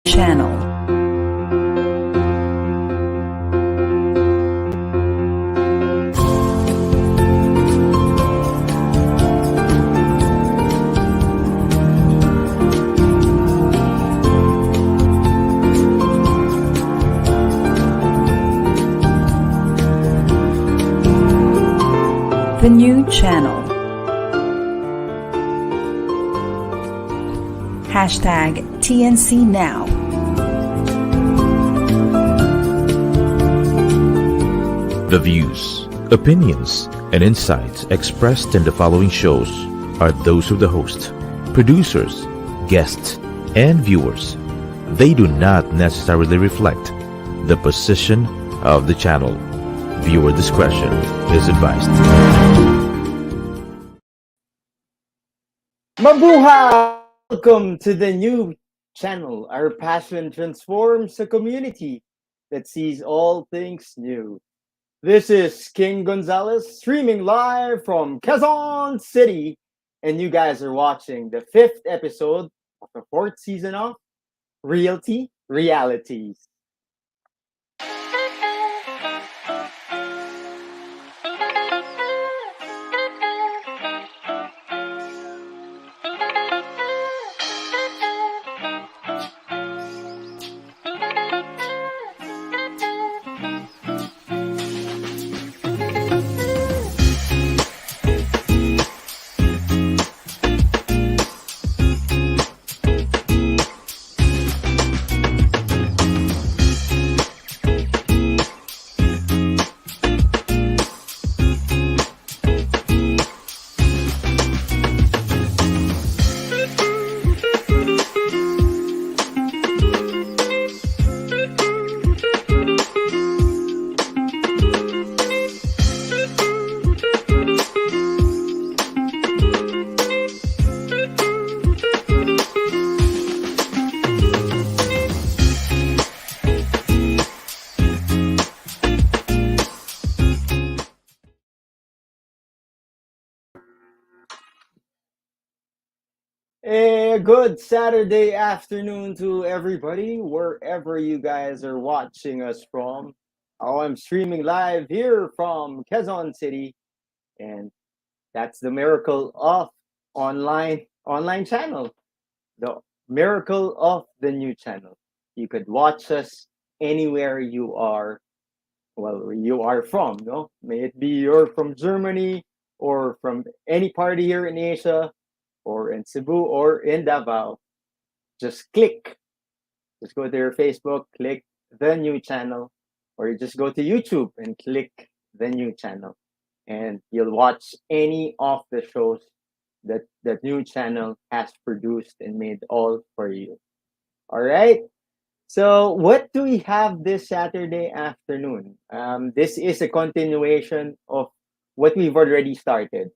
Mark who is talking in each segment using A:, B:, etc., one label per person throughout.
A: channel. The new channel. Hashtag TNC Now.
B: The views, opinions, and insights expressed in the following shows are those of the host, producers, guests, and viewers. They do not necessarily reflect the position of the channel. Viewer discretion is advised.
C: Mabuhay! Welcome to the new channel. Our passion transforms a community that sees all things new. This is King Gonzalez streaming live from Quezon City, and you guys are watching the 5th episode of the 4th season of Realty Realities. A good Saturday afternoon to everybody, wherever you guys are watching us from. I'm streaming live here from Quezon City, and that's the miracle of online channel. The miracle of the new channel. You could watch us anywhere you are. Well, you are from, no? May it be you're from Germany or from any party here in Asia, or in Cebu, or in Davao. Just click. Just go to your Facebook, click the new channel, or you just go to YouTube and click the new channel. And you'll watch any of the shows that the new channel has produced and made all for you. All right. So what do we have this Saturday afternoon? This is a continuation of what we've already started.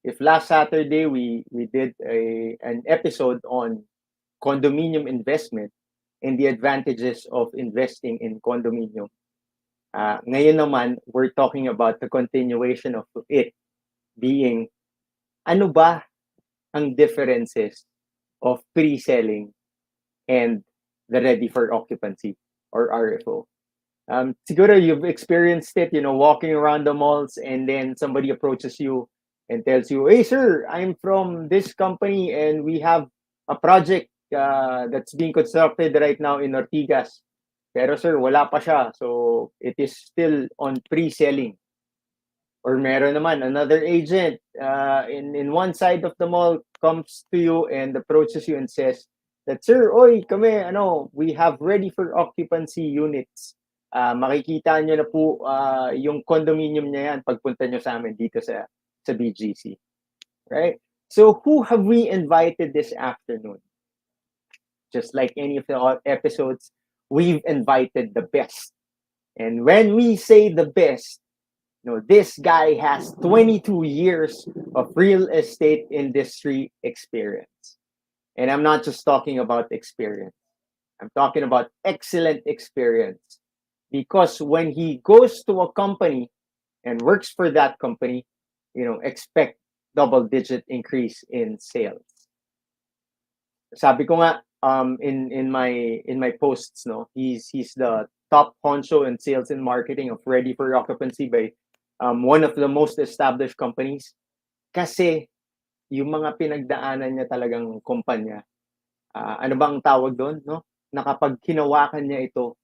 C: If last Saturday we did an episode on condominium investment and the advantages of investing in condominium, ngayon naman we're talking about the continuation of it being ano ba ang differences of pre-selling and the ready-for-occupancy or RFO. Siguro you've experienced it, walking around the malls and then somebody approaches you and tells you, "Hey, sir, I'm from this company and we have a project that's being constructed right now in Ortigas. Pero sir, wala pa siya. So it is still on pre-selling." Or meron naman, another agent in one side of the mall comes to you and approaches you and says that, "Sir, oy, kami, we have ready for occupancy units. Makikita nyo na po yung condominium niya yan pagpunta nyo sa amin dito sa BGC." Right? So who have we invited this afternoon? Just like any of the episodes, we've invited the best. And when we say the best, this guy has 22 years of real estate industry experience. And I'm not just talking about experience. I'm talking about excellent experience. Because when he goes to a company and works for that company, expect double-digit increase in sales. Sabi ko nga, in my posts, no, he's the top honcho in sales and marketing of Ready-for-Occupancy by one of the most established companies. Kasi yung mga pinagdaanan niya talagang kumpanya, ano bang tawag doon, no? Na kapag hinawakan niya ito,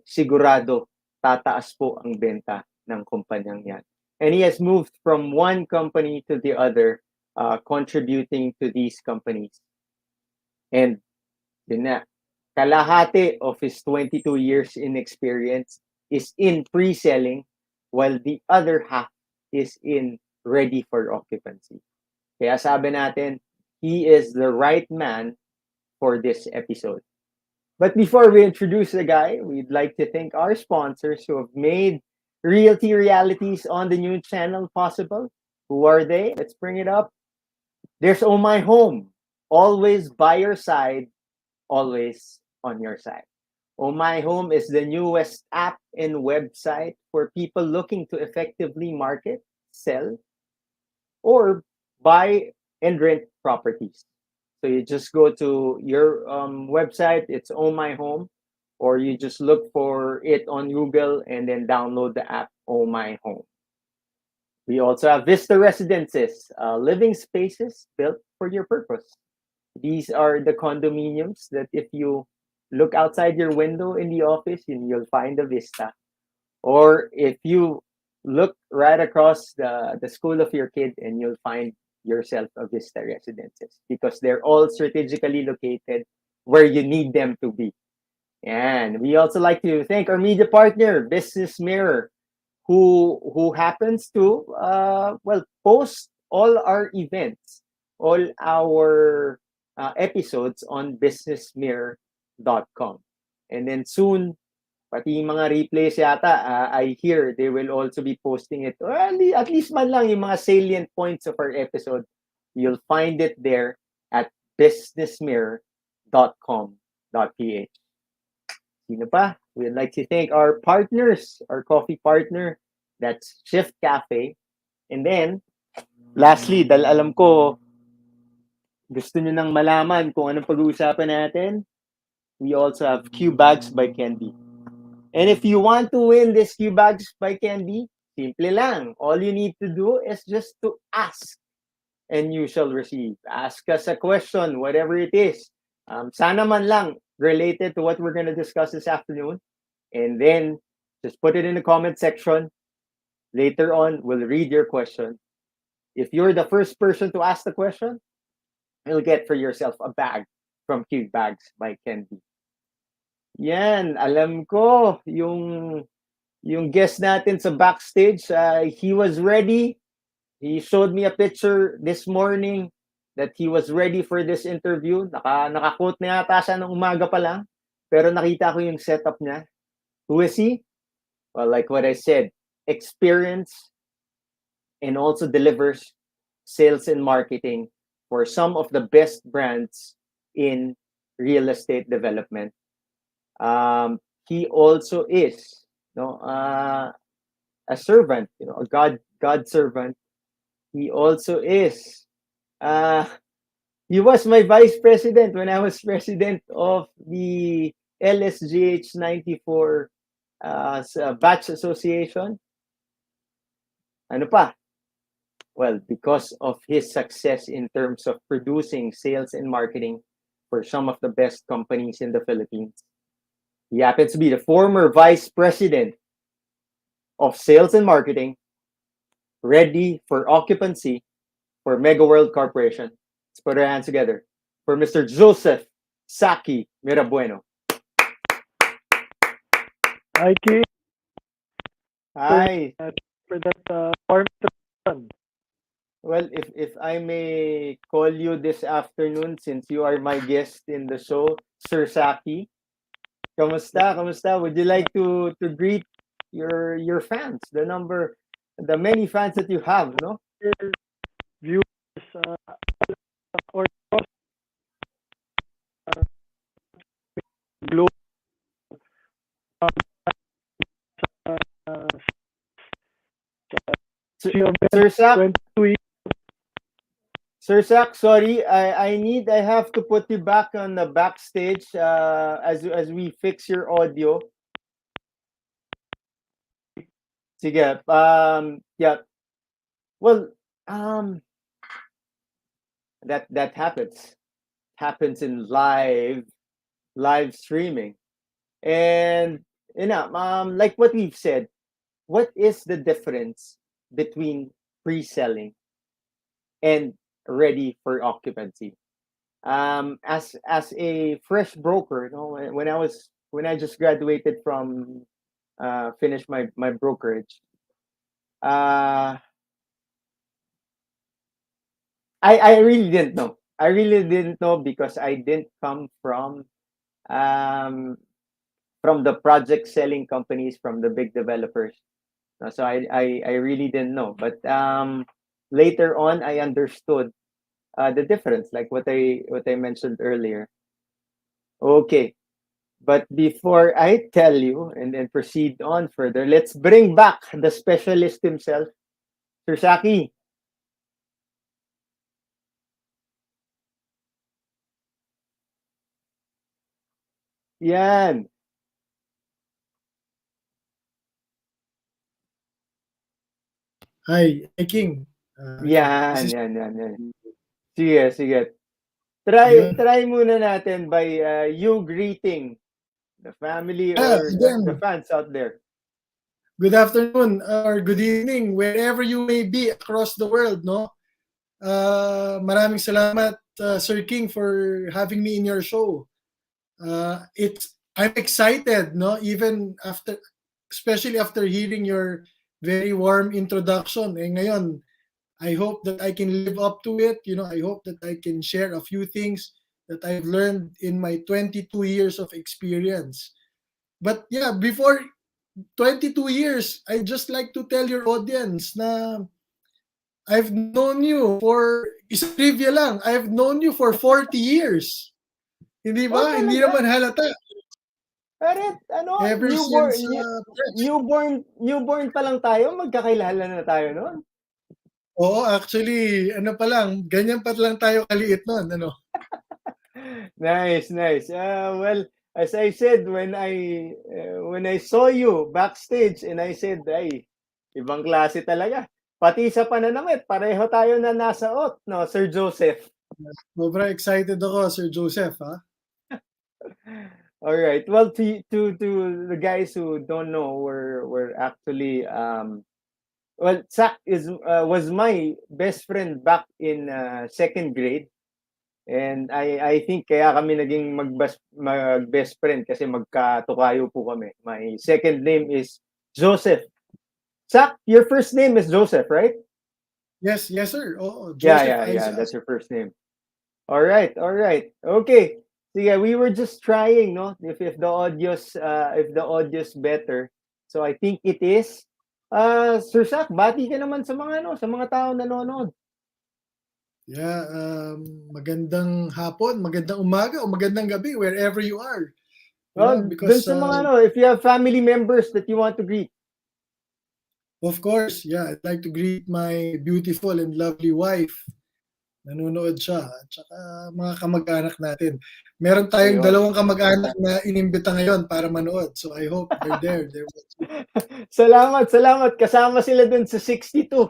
C: sigurado tataas po ang benta ng kumpanyang yan. And he has moved from one company to the other, contributing to these companies. And yun na, kalahati of his 22 years in experience is in pre-selling, while the other half is in ready for occupancy. Kaya sabi natin, he is the right man for this episode. But before we introduce the guy, we'd like to thank our sponsors who have made Realty Realities on the new channel possible. Who are they? Let's bring it up. There's Oh My Home, always by your side, always on your side. Oh My Home is the newest app and website for people looking to effectively market, sell, or buy and rent properties. So you just go to your website, it's Oh My Home, or you just look for it on Google and then download the app Oh My Home. We also have Vista Residences, living spaces built for your purpose. These are the condominiums that if you look outside your window in the office, you'll find a vista. Or if you look right across the school of your kid, and you'll find yourself a Vista Residences, because they're all strategically located where you need them to be. And we also like to thank our media partner, Business Mirror, who happens to post all our events, all our episodes on businessmirror.com. And then soon, pati yung mga replays yata, I hear they will also be posting it. Or at least man lang yung mga salient points of our episode. You'll find it there at businessmirror.com.ph. Sino pa? We'd like to thank our partners, our coffee partner, that's Shift Cafe. And then, lastly, dahil alam ko, gusto nyo nang malaman kung anong pag-uusapan natin, we also have Q Bags by Candy. And if you want to win this Q Bags by Candy, simple lang. All you need to do is just to ask, and you shall receive. Ask us a question, whatever it is. Sana man lang related to what we're going to discuss this afternoon. And then just put it in the comment section. Later on, we'll read your question. If you're the first person to ask the question, you'll get for yourself a bag from Q Bags by Candy. Yan, alam ko, yung guest natin sa backstage, he was ready. He showed me a picture this morning that he was ready for this interview. Naka-quote na yata siya nung umaga pa lang. Pero nakita ko yung setup niya. Who is he? Well, like what I said, experience, and also delivers sales and marketing for some of the best brands in real estate development. He also is, a servant, a God servant. He also is. He was my vice president when I was president of the LSGH 94 Batch Association. Ano pa? Well, because of his success in terms of producing sales and marketing for some of the best companies in the Philippines. He happens to be the former vice president of sales and marketing, Ready-for-Occupancy for Mega World Corporation. Let's put our hands together for Mr. Joseph Saki Mirabueno.
D: Hi, Kid.
C: Hi.
D: For that form.
C: Well, if I may call you this afternoon, since you are my guest in the show, Sir Saki, kamusta? Would you like to greet your fans, the many fans that you have, no?
D: Viewers or globe.
C: Sir Sak, Sir Sak, sorry, I have to put you back on the backstage as we fix your audio. Sige, yeah. Well, um, that happens in live streaming, and like what we've said, what is the difference between pre-selling and ready for occupancy? As a fresh broker, when I just graduated from finished my brokerage, uh, I really didn't know. I really didn't know because I didn't come um, from the project selling companies, from the big developers. So I really didn't know. But later on, I understood the difference, like what I mentioned earlier. Okay, but before I tell you and then proceed on further, let's bring back the specialist himself, Sir Saki. Yan.
E: Hi, King. This
C: Yan,
E: is
C: yan, yan. Sige, sige. Try
E: yun.
C: try muna natin by you greeting the family or the
E: Again,
C: fans out there.
E: good afternoon or good evening wherever you may be across the world, no? Maraming salamat, Sir King, for having me in your show. I'm excited, no? Even after, especially after hearing your very warm introduction. Ngayon, I hope that I can live up to it. I hope that I can share a few things that I've learned in my 22 years of experience. But yeah, before 22 years, I just like to tell your audience na I've known you for, isa trivia lang, I've known you for 40 years. Hindi
C: Oh,
E: ba? Hindi
C: talaga?
E: naman halata.
C: Pero
E: Ever since press.
C: newborn pa lang tayo, magkakilala na tayo noon.
E: Oo, actually, ano pa lang, ganyan pa lang tayo kaliit noon. Ano?
C: Nice, nice. Well, as I said when I saw you backstage and I said, ay, ibang klase talaga. Pati sa pananamit, pareho tayo na nasa ot, no, Sir Joseph.
E: Sobra excited ako, Sir Joseph. Ha?
C: All right. Well, to the guys who don't know, we're actually well, Zach was my best friend back in second grade. And I think kaya kami naging mag best friend kasi magkatukayo po kami. My second name is Joseph. Zach, your first name is Joseph, right?
E: Yes, yes, sir. Oo,
C: Yeah,
E: Joseph
C: yeah, yeah.
E: Isaac.
C: That's your first name. All right, all right. Okay. So yeah, we were just trying, no, if the audio's better. So I think it is. Sir Zach, bati ka naman sa mga tao nanonood.
E: Yeah, magandang hapon, magandang umaga, o magandang gabi, wherever you are.
C: Dun
E: Because
C: sa if you have family members that you want to greet.
E: of course, yeah, I'd like to greet my beautiful and lovely wife. Nanonood siya. At saka mga kamag-anak natin. Meron tayong
C: Ayun.
E: 2 kamag-anak na inimbita ngayon para manood. So I hope they're there.
C: Salamat, salamat. Kasama sila dun sa 62.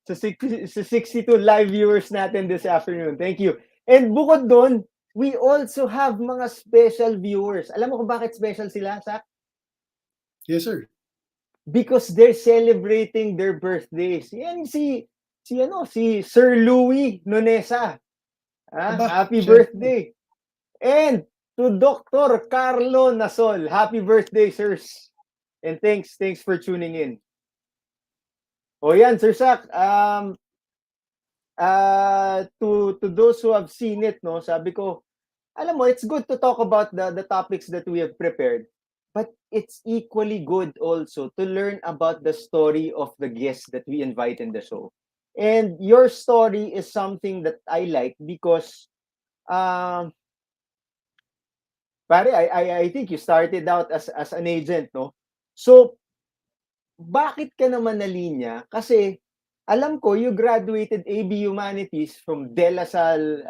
C: Sa 62 live viewers natin this afternoon. Thank you. And bukod doon, we also have mga special viewers. Alam mo kung bakit special sila, Sak?
E: Yes, sir.
C: Because they're celebrating their birthdays. Yan si Sir Louis Nonesa.
E: Aba,
C: Happy
E: syempre.
C: birthday. And to Dr. Carlo Nasol. Happy birthday, sirs. And thanks for tuning in. O yan, Sir Sak, to those who have seen it, no, sabi ko, alam mo, it's good to talk about the topics that we have prepared. But it's equally good also to learn about the story of the guests that we invite in the show. And your story is something that I like because, pare, I think you started out as an agent, no? So, bakit ka naman nalinya? Kasi alam ko you graduated AB Humanities from De La Salle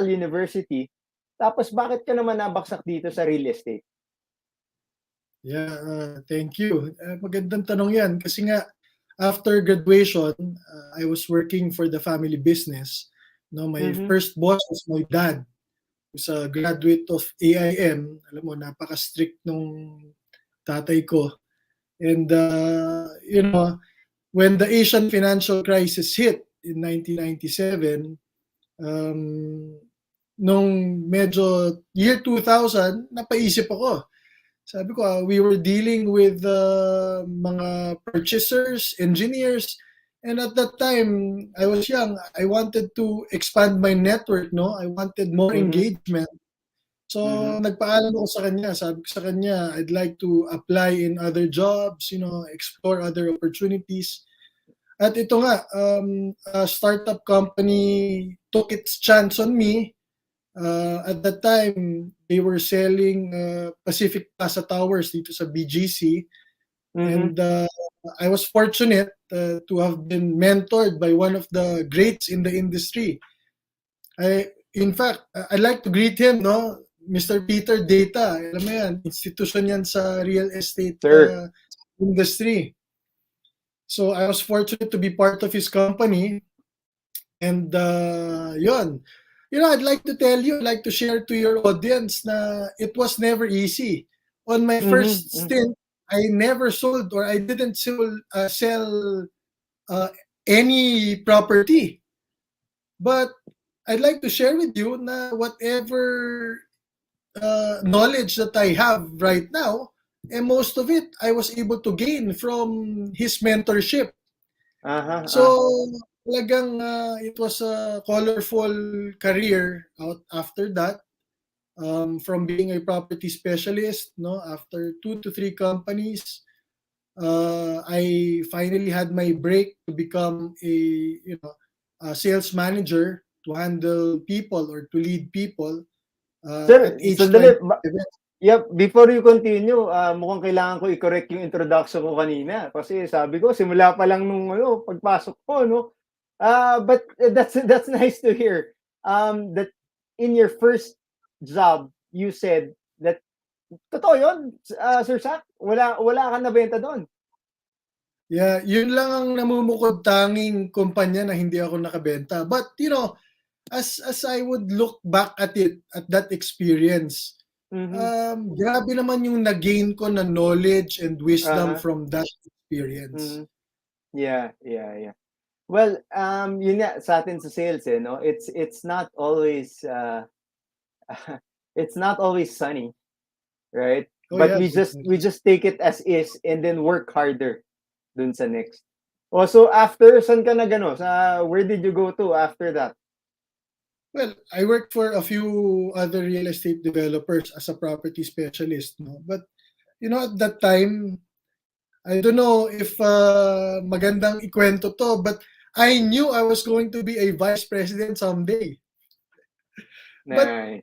C: University. Tapos bakit ka naman nabaksak dito sa real estate?
E: Yeah, thank you. Magandang tanong yan kasi nga after graduation, I was working for the family business. No, my
C: Mhm.
E: first boss was my dad, who's a graduate of AIM. Alam mo, napaka-strict nung tatay ko. And when the Asian financial crisis hit in 1997, um, nung medyo year 2000, napaisip ako. Sabi ko, we were dealing with mga purchasers, engineers, and at that time, I was young. I wanted to expand my network, no? I wanted more
C: Mhm.
E: engagement. So,
C: Mhm.
E: nagpaalam ako sa kanya. Sabi ko sa kanya, I'd like to apply in other jobs, explore other opportunities. At ito nga, a startup company took its chance on me. At that time, they were selling Pacific Plaza Towers dito sa BGC.
C: Mhm.
E: And I was fortunate to have been mentored by one of the greats in the industry. In fact, I'd like to greet him, no? Mr. Peter Data. Alam mo yan, institution yan sa real estate
C: Sir.
E: industry. So I was fortunate to be part of his company. And yun. I'd like to tell you, I'd like to share to your audience na it was never easy. On my
C: Mhm.
E: first
C: Mhm.
E: stint, I never sold or I didn't sell uh, any property. But I'd like to share with you na whatever knowledge that I have right now, and most of it I was able to gain from his mentorship. So,
C: Aha.
E: talagang it was a colorful career out after that. From being a property specialist, no, after 2 to 3 companies, I finally had my break to become a sales manager to handle people or to lead people at
C: Sir,
E: age
C: sandali.
E: 27.
C: Yep, before you continue, mukhang kailangan ko i-correct yung introduction ko kanina. Kasi sabi ko, simula pa lang nung pagpasok ko, no? But that's nice to hear. That in your first job, you said that, totoo yun, Sir Sak? Wala kang nabenta doon.
E: Yeah, yun lang ang namumukod tanging kumpanya na hindi ako nakabenta. But as I would look back at it, at that experience,
C: Mhm.
E: grabe naman yung na-gain ko na knowledge and wisdom
C: Aha.
E: from that experience.
C: Mhm. Yeah, yeah, yeah. Well, yun nga sa atin sa sales, no? It's not always it's not always sunny, right?
E: Oh
C: But
E: yeah,
C: we just take it as is and then work harder dun sa next. Also, after saan ka nagano? Where did you go to after that?
E: well, I worked for a few other real estate developers as a property specialist, no? But at that time, I don't know if magandang ikwento to, but I knew I was going to be a vice president someday. But
C: Nice.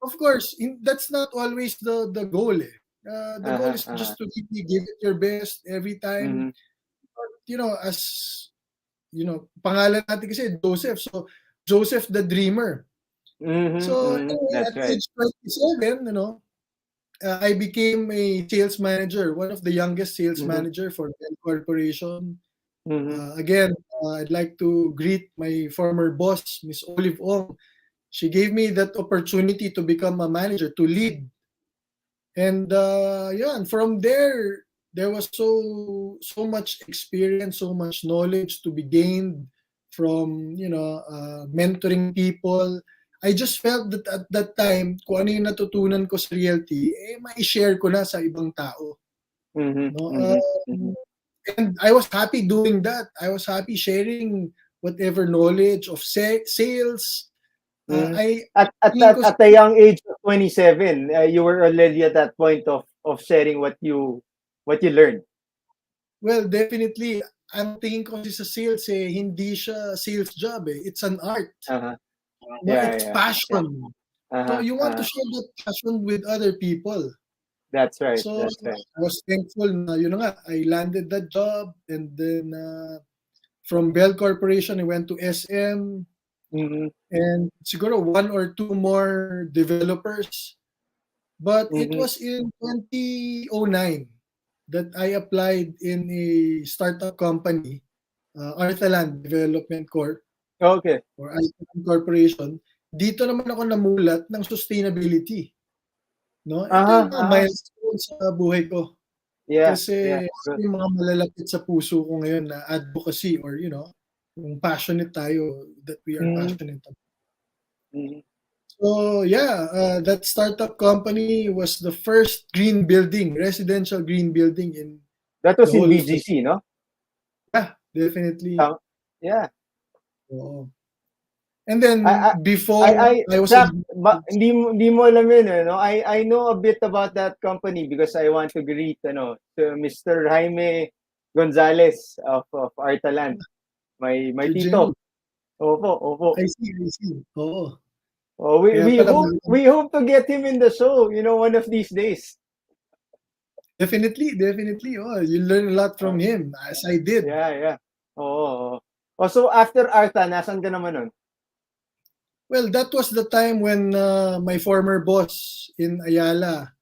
E: of course, that's not always the goal. The goal
C: Uh-huh,
E: is
C: uh-huh.
E: just to really give it your best every time.
C: Mm-hmm.
E: As pangalan natin kasi Joseph. So Joseph the Dreamer.
C: Mm-hmm.
E: So
C: Mm-hmm.
E: anyway,
C: That's
E: at
C: right.
E: age 27, I became a sales manager, one of the youngest sales
C: Mm-hmm.
E: manager for Dell Corporation.
C: Mm-hmm.
E: Again, I'd like to greet my former boss, Miss Olive Ong. She gave me that opportunity to become a manager, to lead. And yeah, and from there was so much experience, so much knowledge to be gained from mentoring people. I just felt that at that time, kung ano yung natutunan ko sa realty, mai-share ko na sa ibang tao.
C: Mm-hmm.
E: No?
C: Mm-hmm. Mm-hmm.
E: And I was happy doing that. I was happy sharing whatever knowledge of sales.
C: Mm-hmm.
E: I
C: At at
E: tingin
C: at,
E: ko
C: at the young age of 27, you were already at that point of sharing what you learned.
E: well, definitely, ang tingin ko kasi sa sales hindi siya sales job It's an art.
C: Uh-huh.
E: No,
C: Yeah,
E: it's
C: yeah.
E: passion. So
C: Uh-huh.
E: you want to
C: Uh-huh.
E: share that passion with other people.
C: That's right.
E: So
C: That's right.
E: I was thankful na I landed that job and then From Bell Corporation, I went to SM,
C: Mm-hmm.
E: and siguro one or two more developers. But it
C: Mm-hmm.
E: was in 2009 that I applied in a startup company, Arthaland Development Corp
C: Okay.
E: or Arthaland Corporation. Dito naman ako namulat ng sustainability. No? Ito
C: Uh-huh.
E: yung mga
C: Uh-huh.
E: milestone sa buhay ko.
C: Yeah.
E: Kasi
C: Yeah. Good.
E: yung mga malalapit sa puso ko ngayon na advocacy or yung passionate tayo that we are
C: Mm-hmm.
E: passionate about.
C: Mm-hmm.
E: So yeah, that startup company was the first green building, residential green building in
C: That
E: the
C: was in
E: whole
C: BGC,
E: Philippines.
C: no?
E: Yeah, definitely.
C: Yeah.
E: Oo. And then
C: I
E: before I was
C: Zach,
E: in
C: hindi mo alam yun, eh, no? I know a bit about that company because I want to greet to Mr. Jaime Gonzalez of Artaland. My tito.
E: Eugene,
C: Opo.
E: I see. Oo.
C: Oh,
E: Kaya pala
C: we hope to get him in the show, one of these days.
E: definitely. Oh, you learn a lot from him, as I did.
C: Yeah. Oo. Oh, so after Arta, nasan ka naman nun?
E: Well, that was the time when my former boss in Ayala,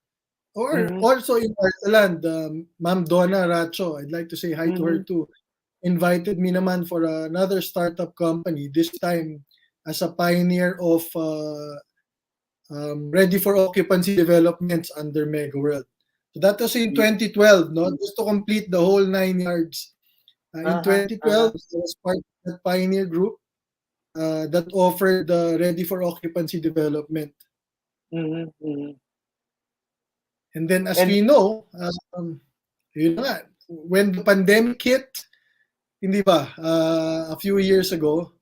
E: or
C: Mhm.
E: also in Artaland, Ma'am Donna Racho, I'd like to say hi to her
C: Mhm.
E: too, invited me naman for another startup company, this time as a pioneer of ready-for-occupancy developments under Mega World. So that was in 2012, no? Just to complete the whole 9 yards. In
C: Uh-huh.
E: 2012, I was part of that pioneer group that offered the ready-for-occupancy development.
C: Mhm. Mhm.
E: And then as
C: And
E: we know, yun na nga, when the pandemic hit, hindi ba, a few years ago,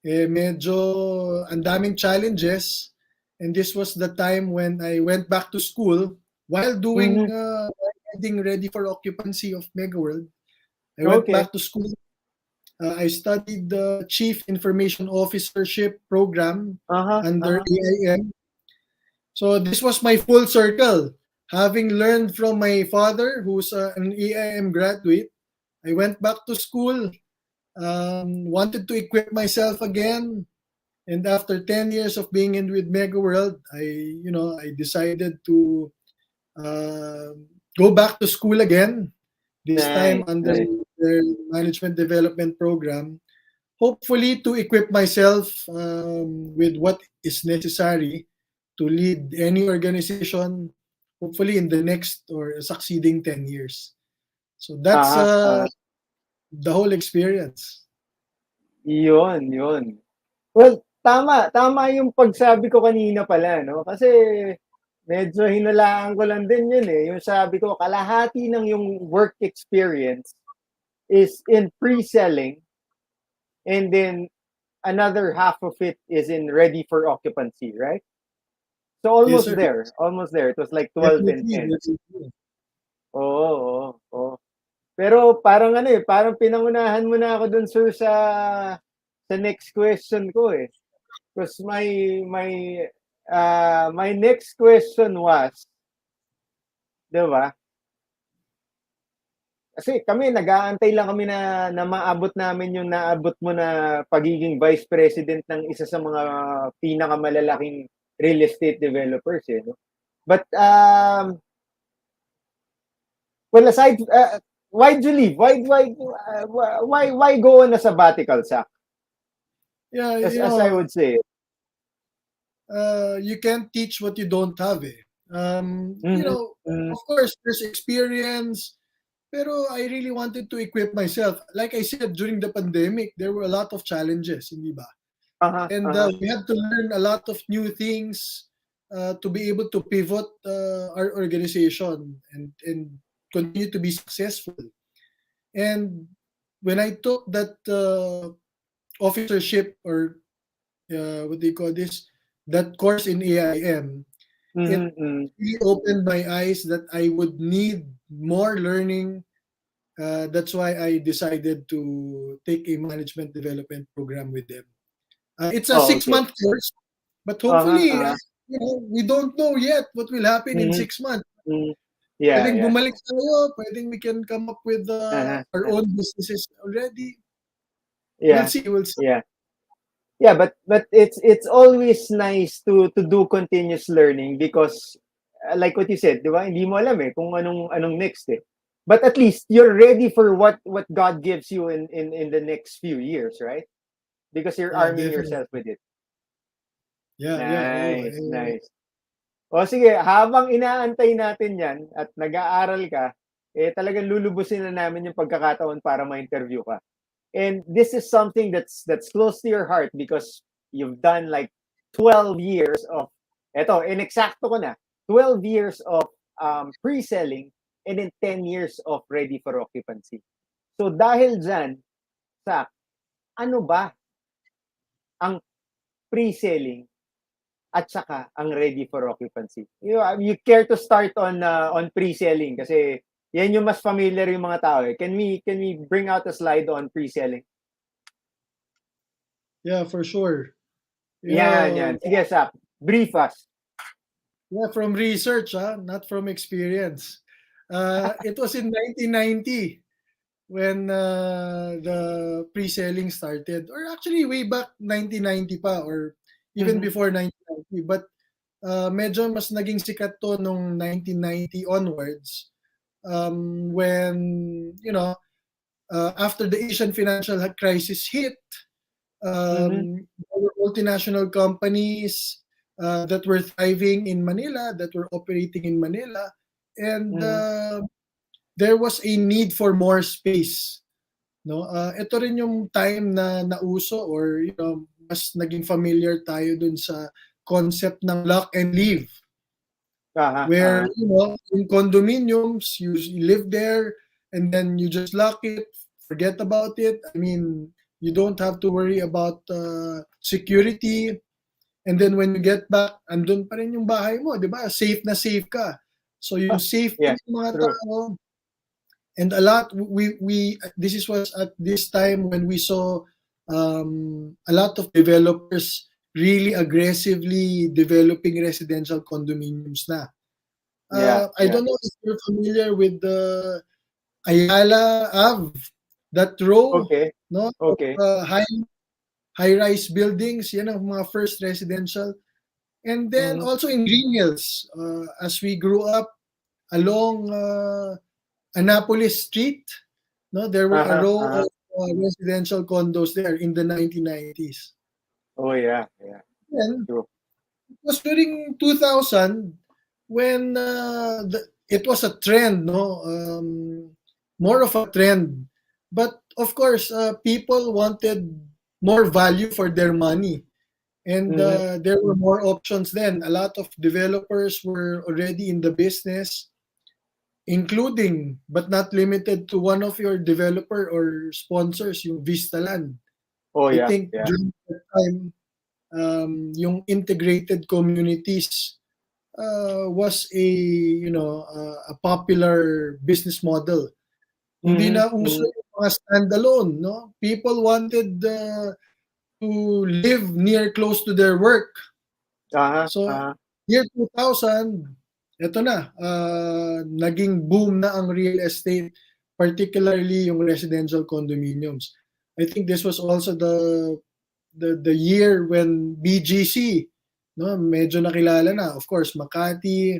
E: medyo ang daming challenges, and this was the time when I went back to school while doing
C: mhm.
E: getting ready for occupancy of Mega World. I went
C: Okay.
E: back to school. I studied the Chief Information Officership program
C: Uh-huh.
E: under
C: Uh-huh.
E: AIM. So this was my full circle. Having learned from my father, who's an AIM graduate, I went back to school, wanted to equip myself again. And after 10 years of being in with Mega World, I decided to uh, go back to school again. This time
C: Nice.
E: under
C: Nice.
E: their management development program, hopefully to equip myself with what is necessary to lead any organization, hopefully in the next or succeeding 10 years. So that's
C: Uh-huh. Uh-huh.
E: the whole experience.
C: Yun. Well, tama yung pagsabi ko kanina pala, no? Kasi medyo hinalaan ko lang din yun, eh. Yung sabi ko, kalahati ng yung work experience is in pre-selling, and then another half of it is in ready for occupancy, right? So
E: Yes,
C: almost
E: sir.
C: there. Almost there. It was like 12 and
E: Definitely.
C: 10.
E: Definitely.
C: Oo. Pero parang parang pinangunahan mo na ako dun, sir, sa next question ko, eh. Because my next question was, 'di ba? Kasi kami nag-aantay lang kami na maabot namin yung naabot mo na pagiging vice president ng isa sa mga pinakamalalaking real estate developers, eh, no? But well, aside why'd you leave? Why go on a sabbatical, Sak?
E: Yeah,
C: As I would say.
E: you can't teach what you don't have.
C: Mhm. Mhm.
E: Of course, there's experience, pero I really wanted to equip myself. Like I said, during the pandemic, there were a lot of challenges, hindi ba?
C: Uh-huh.
E: And
C: Uh-huh.
E: we had to learn a lot of new things to be able to pivot our organization and continue to be successful. And when I took that officership or what do you call this, that course in AIM, it
C: Mhm. Mhm.
E: really opened my eyes that I would need more learning. That's why I decided to take a management development program with them. It's a
C: Oh,
E: six
C: okay.
E: month course, but
C: Uh-huh.
E: hopefully,
C: Uh-huh.
E: we don't know yet what will happen in
C: Mhm.
E: 6 months.
C: Mhm. Yeah,
E: Pwedeng
C: yeah.
E: bumalik tayo, pwedeng we can come up with
C: Uh-huh.
E: our
C: Uh-huh.
E: own businesses already. We'll
C: Yeah.
E: see. We'll see.
C: Yeah. Yeah, but it's always nice to do continuous learning because like what you said, 'di ba? Hindi mo alam kung anong next But at least you're ready for what God gives you in the next few years, right? Because you're
E: Yeah,
C: arming
E: definitely.
C: yourself with it.
E: Yeah, yeah. Oh,
C: Nice, nice. O sige, habang inaantay natin 'yan at nag-aaral ka, talagang lulubusin na namin yung pagkakataon para ma-interview ka. And this is something that's close to your heart because you've done like 12 years of inexakto ko na, 12 years of pre-selling and then 10 years of ready for occupancy. So dahil dyan, sa ano ba ang pre-selling at saka ang ready for occupancy? You care to start on pre-selling kasi yan yung mas familiar yung mga tao. Can we bring out a slide on pre-selling?
E: yeah, for sure.
C: Yan. Sige, Sak. Brief us.
E: Yeah, from research, not from experience. It was in 1990 when the pre-selling started, or actually way back 1990 pa, or even
C: Mhm.
E: before 1990. But medyo mas naging sikat to nung 1990 onwards, when after the Asian financial crisis hit,
C: Mhm.
E: there were multinational companies that were thriving in Manila, that were operating in Manila, and
C: Mhm.
E: there was a need for more space. No, ito rin yung time na nauso, or mas naging familiar tayo dun sa concept ng lock and leave,
C: Aha,
E: where
C: aha.
E: in condominiums you live there and then you just lock it, forget about it. I mean, you don't have to worry about security, and then when you get back, andun pa rin yung bahay mo, di ba? Safe na safe ka. So yung safety
C: Yeah,
E: ng mga
C: true.
E: tao, and a lot, we this was at this time when we saw a lot of developers really aggressively developing residential condominiums na.
C: Yeah,
E: I
C: yeah.
E: don't know if you're familiar with the Ayala Ave, that row,
C: Okay,
E: no, of
C: okay.
E: high-rise buildings. Yan ang mga first residential. And then
C: Mhm.
E: also in Green Hills, as we grew up along Annapolis Street, no, there were a
C: Aha,
E: row
C: aha.
E: of residential condos there in the 1990s.
C: Oh, yeah, yeah.
E: Then
C: True.
E: it was during 2000 when it was a trend, no, more of a trend. But of course, people wanted more value for their money, and
C: Mhm.
E: there were more options then. A lot of developers were already in the business, including but not limited to one of your developer or sponsors, yung Vistaland.
C: Oh,
E: I
C: yeah,
E: think
C: yeah.
E: during that time, yung integrated communities was a popular business model. Hindi
C: Mhm,
E: na uso
C: mhm.
E: yung mga standalone, no? People wanted to live near close to their work.
C: Aha,
E: So
C: aha.
E: year 2000, eto na, naging boom na ang real estate, particularly yung residential condominiums. I think this was also the year when BGC, no, medyo nakilala na. Of course, Makati,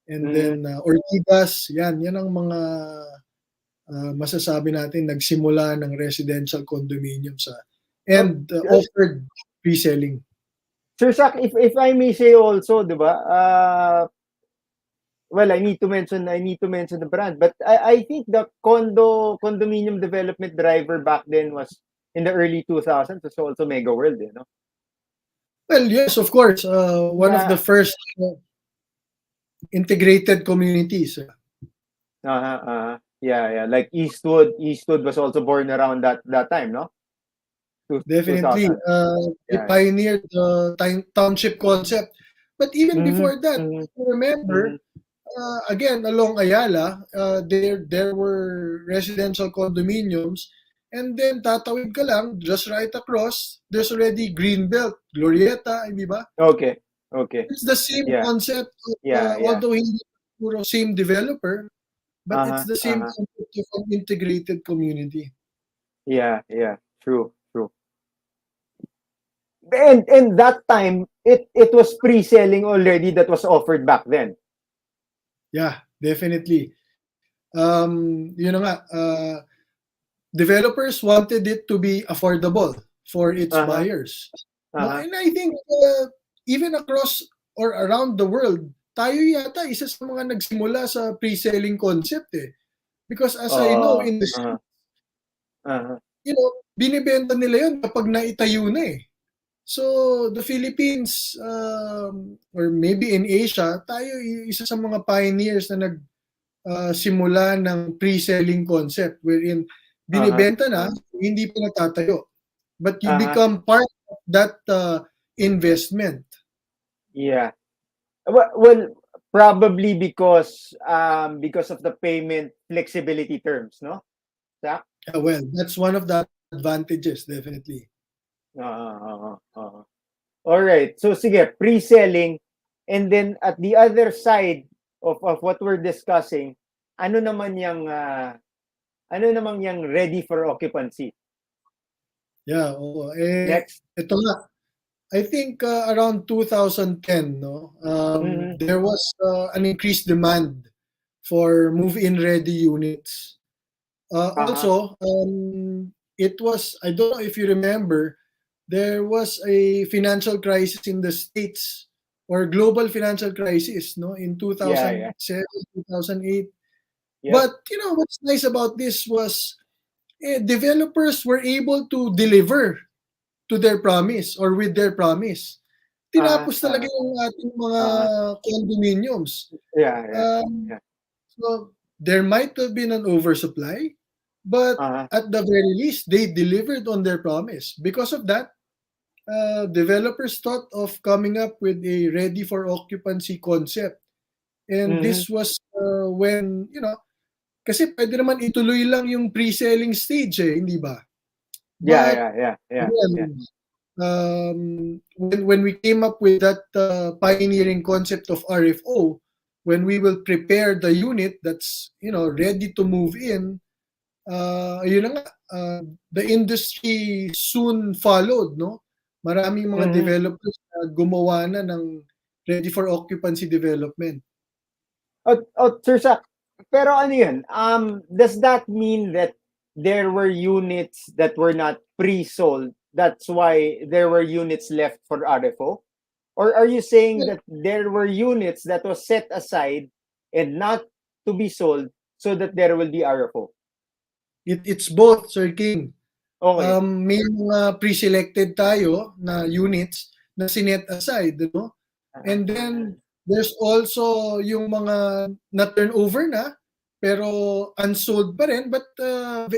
E: and
C: Mhm.
E: then Ortigas, yan ang mga masasabi natin nagsimula ng residential condominiums
C: Oh,
E: and offered pre-selling.
C: Sir Sak, if I may say also, 'di ba? Well, I need to mention the brand, but I think the condominium development driver back then was in the early 2000s was also Mega World, you know.
E: Well, yes, of course. One of the
C: Yeah.
E: first integrated communities.
C: Yeah. Like Eastwood was also born around that time, no?
E: Definitely.
C: 2000.
E: They
C: Yeah.
E: pioneered the township concept. But even
C: Mhm.
E: before that,
C: Mhm.
E: if you remember,
C: Mhm.
E: again, along Ayala, there were residential condominiums. And then tatawid ka lang, just right across, there's already Greenbelt, Glorieta, hindi ba?
C: Okay. Okay.
E: It's the same
C: Yeah.
E: concept of,
C: Yeah.
E: although hindi puro same developer, but it's
C: Uh-huh.
E: the same
C: Uh-huh.
E: concept of an integrated community.
C: Yeah. True. And that time it was pre-selling already that was offered back then.
E: Yeah, definitely. Yun na nga, developers wanted it to be affordable for its
C: Uh-huh.
E: buyers. No,
C: Uh-huh.
E: and I think even across or around the world, tayo yata isa sa mga nagsimula sa pre-selling concept eh. Because as I know in the
C: Uh-huh. Uh-huh.
E: binibenta nila yun kapag naitayo na eh. So the Philippines or maybe in Asia, tayo isa sa mga pioneers na simula ng pre-selling concept wherein
C: Uh-huh.
E: binibenta na, hindi pa natatayo. But you
C: Uh-huh.
E: become part of that investment.
C: Yeah. Well, probably because of the payment flexibility terms, no? Zach?
E: Well, that's one of the advantages, definitely.
C: All right. So sige, pre-selling, and then at the other side of what we're discussing, ano naman yung ready for occupancy?
E: Yeah, oo.
C: Next.
E: Ito nga, I think around 2010, no, there was an increased demand for move-in ready units. Also, it was, I don't know if you remember, there was a financial crisis in the States or global financial crisis, no, in
C: Yeah.
E: 2007, 2008.
C: Yep.
E: But, what's nice about this was developers were able to deliver to their promise or with their promise. Tinapos talaga yung ating mga condominiums.
C: Yeah.
E: So there might have been an oversupply, but at the very least, they delivered on their promise. Because of that, developers thought of coming up with a ready for occupancy concept. And this was when, kasi pwede naman ituloy lang yung pre-selling stage eh, hindi ba? But
C: Yeah.
E: again, when we came up with that pioneering concept of RFO, when we will prepare the unit that's ready to move in, yun na nga, the industry soon followed, no? Maraming mga developers na gumawa na ng ready for occupancy development.
C: Sir Sak, pero ano yun? Does that mean that there were units that were not pre-sold? That's why there were units left for RFO? Or are you saying that there were units that was set aside and not to be sold so that there will be RFO?
E: It's both, Sir King.
C: Okay.
E: May mga pre-selected tayo na units na sinet aside, no? And then there's also yung mga na-turnover na pero unsold pa rin but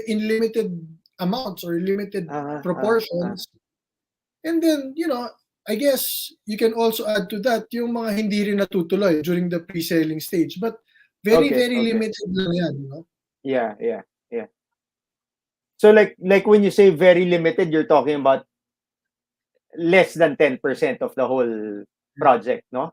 E: in limited amounts or limited proportions. And then, I guess you can also add to that yung mga hindi rin natutuloy during the pre-selling stage. But very limited lang yan,
C: Yeah. So like when you say very limited, you're talking about less than 10% of the whole project, no?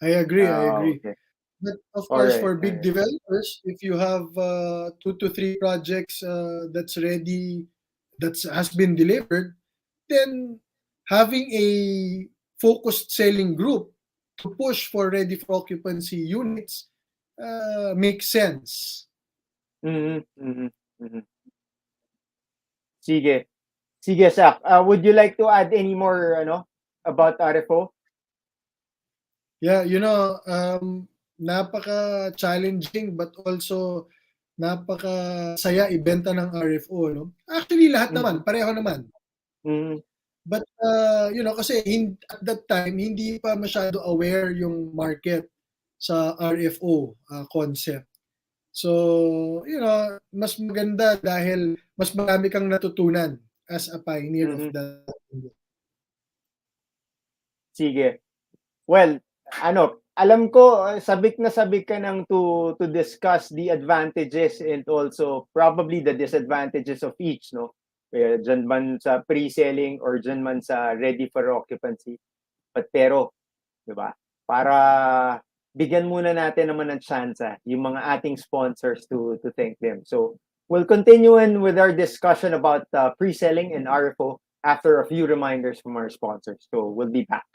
E: I agree.
C: Okay.
E: But of course,
C: Alright,
E: for big developers, if you have 2 to 3 projects that's ready, that has been delivered, then having a focused selling group to push for ready for occupancy units makes sense.
C: Sige, Sak. Would you like to add any more about RFO?
E: Yeah, napaka-challenging but also napaka-saya ibenta ng RFO, no? Actually, lahat naman, pareho naman. But, kasi at that time, hindi pa masyado aware yung market sa RFO concept. So, mas maganda dahil mas marami kang natutunan as a pioneer of that.
C: Sige. Well, alam ko sabik ka nang to discuss the advantages and also probably the disadvantages of each, no? Kaya dyan man sa pre-selling or dyan man sa ready for occupancy. Pero, di ba? Para bigyan muna natin naman ng chance yung mga ating sponsors to thank them. So, we'll continue with our discussion about pre-selling and RFO after a few reminders from our sponsors. So we'll be back.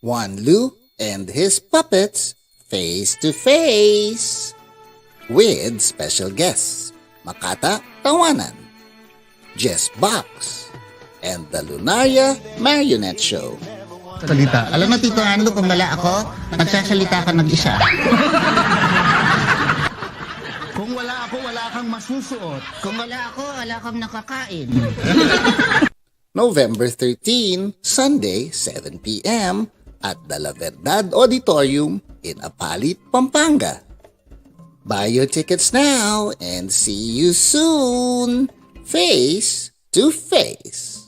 F: Juan Lu and his puppets face to face with special guests Makata Tawanan, Jess Box, and the Lunaria Marionette Show.
G: Salita. Alam mo, Tito Ando, kung wala ako, nagsasalita ka nag-isa. Kung wala ako, wala kang masusuot. Kung wala ako, wala kang nakakain.
F: November 13, Sunday, 7 p.m. at the La Verdad Auditorium in Apalit, Pampanga. Buy your tickets now and see you soon, face to face.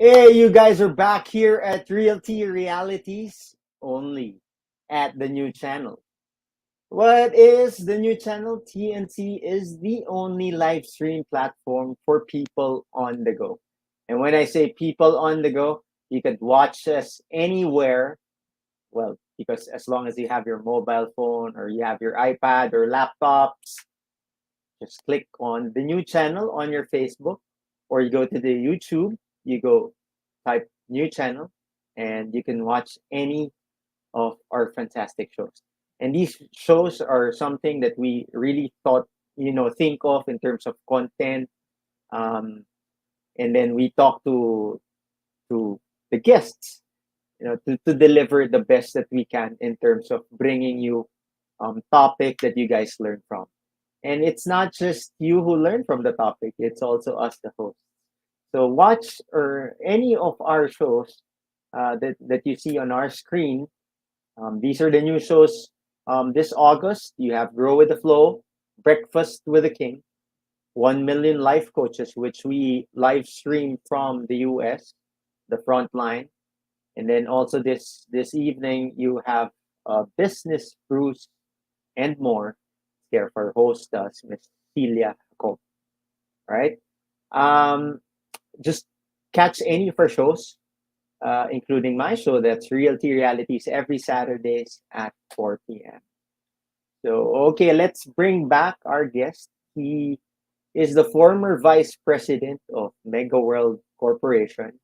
C: Hey, you guys are back here at Realty Realities only. at the new channel. What is the new channel? TNC is the only live stream platform for people on the go. And when I say people on the go, you could watch us anywhere. Well, because as long as you have your mobile phone or you have your iPad or laptops, just click on the new channel on your Facebook, or you go to the YouTube, you go type new channel, and you can watch any of our fantastic shows. And these shows are something that we really thought, think of in terms of content. Um, and then we talk to the guests, to deliver the best that we can in terms of bringing you topic that you guys learn from. And it's not just you who learn from the topic; it's also us, the host. So watch or any of our shows that you see on our screen. These are the new shows. This August, you have Grow with the Flow, Breakfast with the King, 1 Million Life Coaches, which we live stream from the US, the front line. And then also this evening, you have Business Brews and more. Here for host us, Miss Celia Co. Right? Um, just catch any of our shows, including my show, that's Realty Realities, every Saturdays at 4 p.m. So, okay, let's bring back our guest. He is the former vice president of Mega World Corporation,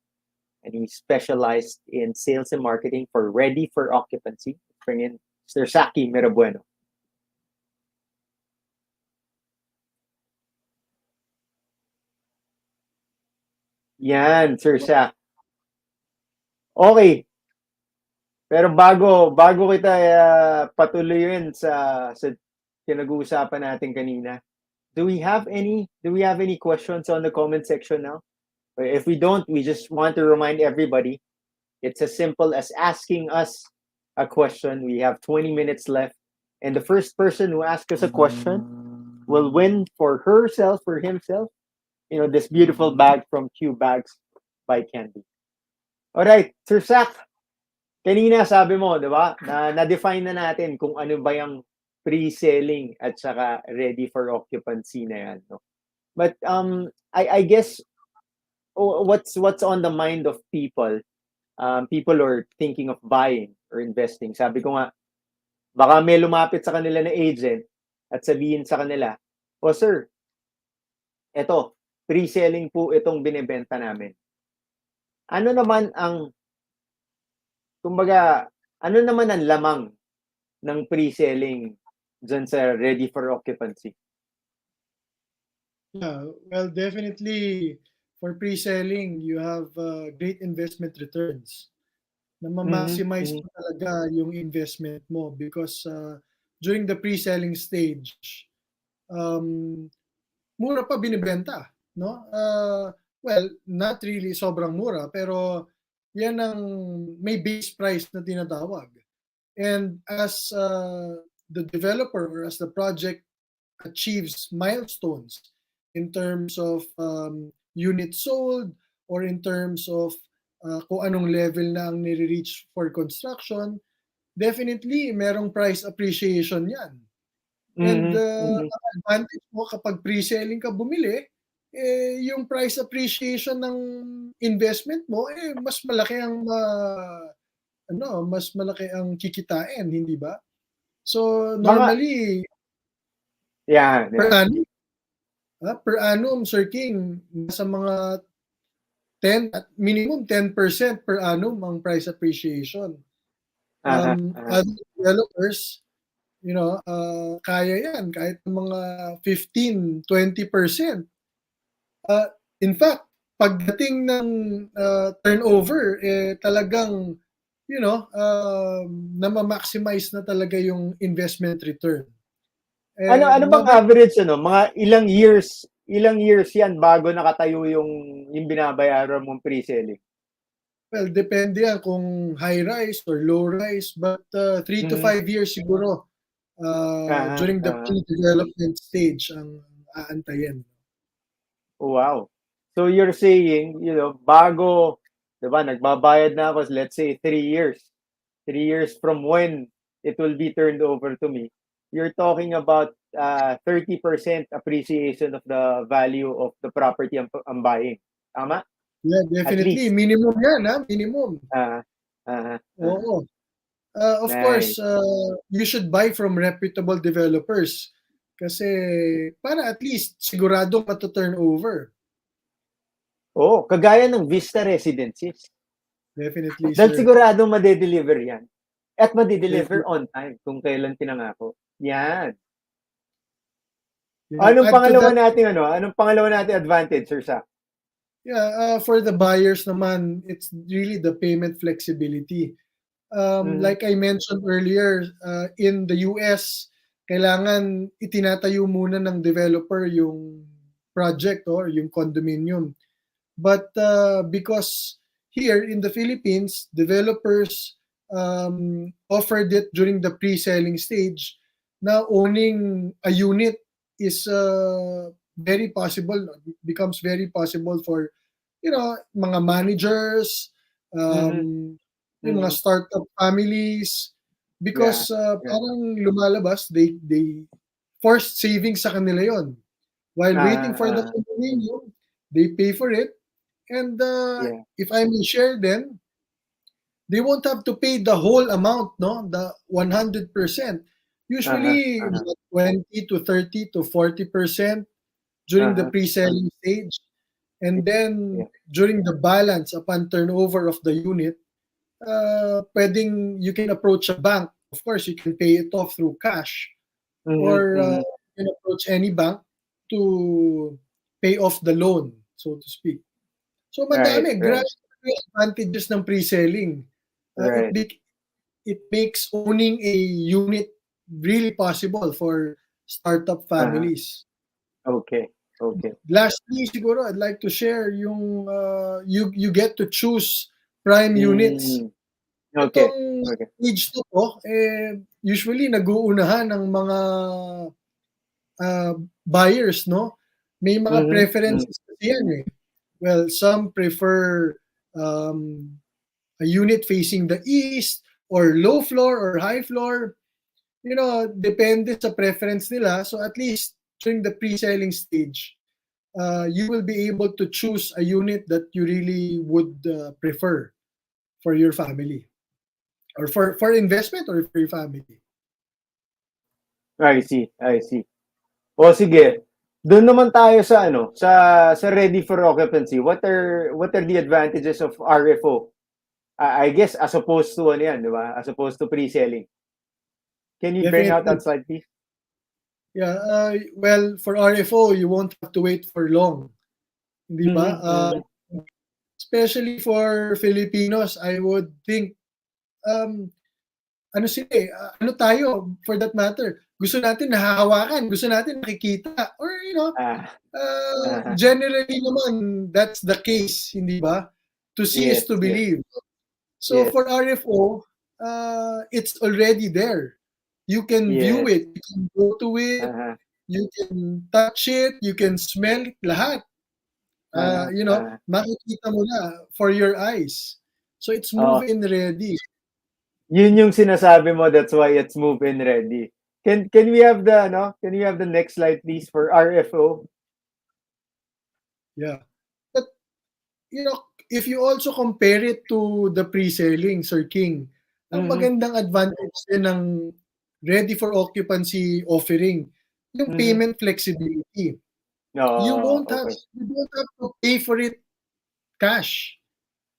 C: and he specialized in sales and marketing for Ready-for-Occupancy. Bring in Mr. Saki Mirabueno. Yan, Sir Sak. Okay, pero bago kita patuloyin sa pinag-uusapan natin kanina. Do we have any questions on the comment section now? If we don't, we just want to remind everybody, it's as simple as asking us a question. We have 20 minutes left, and the first person who asks us a question will win for herself or himself, this beautiful bag from Q Bags by Candy. All right, Sir Sak, kanina sabi mo, 'di ba? Na-define na natin kung ano ba yung pre-selling at saka ready for occupancy na 'yan, no? But I guess what's on the mind of people, people are thinking of buying or investing. Sabi ko nga, baka may lumapit sa kanila na agent at sabihin sa kanila, "O sir, eto, pre-selling po itong binebenta namin." Ano naman ang kumbaga, ano naman ang lamang ng pre-selling dyan sa ready for occupancy?
E: Yeah, well, definitely for pre-selling, you have great investment returns. Na
C: Mhm,
E: ma-maximize
C: mhm.
E: mo talaga yung investment mo because during the pre-selling stage, um, mura pa binibenta, no? Well, not really sobrang mura, pero yan ang may base price na tinatawag. And as the developer or as the project achieves milestones in terms of units sold or in terms of kung anong level na ang nire-reach for construction, definitely merong price appreciation yan. And
C: Mhm, mhm.
E: ang advantage mo kapag pre-selling ka bumili, yung price appreciation ng investment mo, mas malaki ang mas malaki ang kikitain, hindi ba? So
C: Mga
E: normally
C: yan,
E: per
C: yan.
E: annum, per annum, Sir King, nasa mga 10 at minimum 10% per annum ang price appreciation.
C: Aha, aha.
E: Other developers, kaya yan kahit mga 15-20%. In fact, pagdating ng turnover, talagang, nama-maximize na talaga yung investment return.
C: Ano bang
E: Another,
C: average, mga ilang years yan bago nakatayo yung binabayaran mong pre-selling?
E: well, depende yan kung high rise or low rise, but 3 to
C: Mhm.
E: 5 years siguro
C: Aha,
E: during the
C: aha.
E: pre-development stage ang aantayin.
C: Wow. So you're saying, bago, 'di ba, nagbabayad na ako, let's say 3 years. 3 years from when it will be turned over to me. You're talking about 30% appreciation of the value of the property I'm buying. Tama?
E: Yeah,
C: At
E: definitely.
C: least.
E: Minimum yan, ha? Minimum.
C: Uh, uh, uh,
E: Oo. Of
C: nice.
E: course, you should buy from reputable developers kasi para at least siguradong mato-turn over.
C: Oo, kagaya ng Vista Residences.
E: Definitely,
C: Dahil
E: sir.
C: siguradong madedeliver yan. At madedeliver
E: Definitely.
C: on time kung kailan pinangako. Yan.
E: Yeah,
C: Anong
E: add to
C: pangalawa
E: that,
C: natin Anong pangalawa natin advantage, Sir Sa?
E: yeah, for the buyers naman, it's really the payment flexibility.
C: Mhm.
E: Like I mentioned earlier, in the US, kailangan itinatayo muna ng developer yung project or yung condominium. But because here in the Philippines, developers offered it during the pre-selling stage. Now owning a unit is very possible, becomes very possible for mga managers,
C: Mhm.
E: yung mga
C: Mhm.
E: startup families
C: Yeah.
E: because
C: Yeah.
E: parang lumalabas they forced savings sa kanila yon while waiting for the
C: Ah,
E: condominium. They pay for it. And
C: yeah.
E: if I may share then, they won't have to pay the whole amount, no? The 100%.
C: Uh-huh.
E: Usually,
C: Uh-huh.
E: 20 to 30 to 40% during the
C: Uh-huh.
E: pre-selling stage. And then,
C: Yeah.
E: during the balance upon turnover of the unit, pwedeng you can approach a bank. Of course, you can pay it off through cash
C: Mhm.
E: or
C: Mhm.
E: you can approach any bank to pay off the loan, so to speak. So
C: Right.
E: madami,
C: Right.
E: grabe yung advantages ng pre-selling.
C: Right.
E: It makes owning a unit really possible for startup
C: Uh-huh.
E: families.
C: Okay. Okay.
E: Lastly, siguro I'd like to share yung you get to choose prime units.
C: Mm. Okay.
E: Itong
C: Okay.
E: age to po, usually nag-uunahan ng mga buyers, no? May mga
C: Mhm. Mhm.
E: preferences kasi yan eh. Well, some prefer um, a unit facing the east or low floor or high floor. Depende sa preference nila. So at least during the pre-selling stage, you will be able to choose a unit that you really would prefer for your family or for investment or for your family.
C: I see. I see. O sige. Doon naman tayo sa sa ready for occupancy. What are the advantages of RFO? I guess as opposed to yan, di ba? As opposed to pre-selling. Can you bring out
E: Definitely.
C: that slide, please?
E: Yeah. Well, for RFO, you won't have to wait for long. Hindi ba?
C: Mhm. Mhm.
E: Especially for Filipinos, I would think um, ano sila ano tayo for that matter, gusto natin nahahawakan, gusto natin nakikita or
C: Ah.
E: generally naman that's the case, hindi ba? To see is
C: Yes.
E: to
C: Yes.
E: believe. So
C: Yes.
E: for RFO, it's already there. You can view
C: Yes.
E: it, you can go to it,
C: Uh-huh.
E: you can touch it, you can smell it, lahat.
C: Uh-huh. Uh-huh.
E: Makikita mo na for your eyes. So it's
C: Oh,
E: move-in ready.
C: yun yung sinasabi mo, that's why it's move-in ready. Can we have the next slide please for RFO?
E: Yeah. But if you also compare it to the pre-selling, Sir King, ang
C: Mhm.
E: magandang advantage din ng ready for occupancy offering, yung
C: Mhm.
E: payment flexibility.
C: Oh, okay.
E: You don't have to pay for it cash.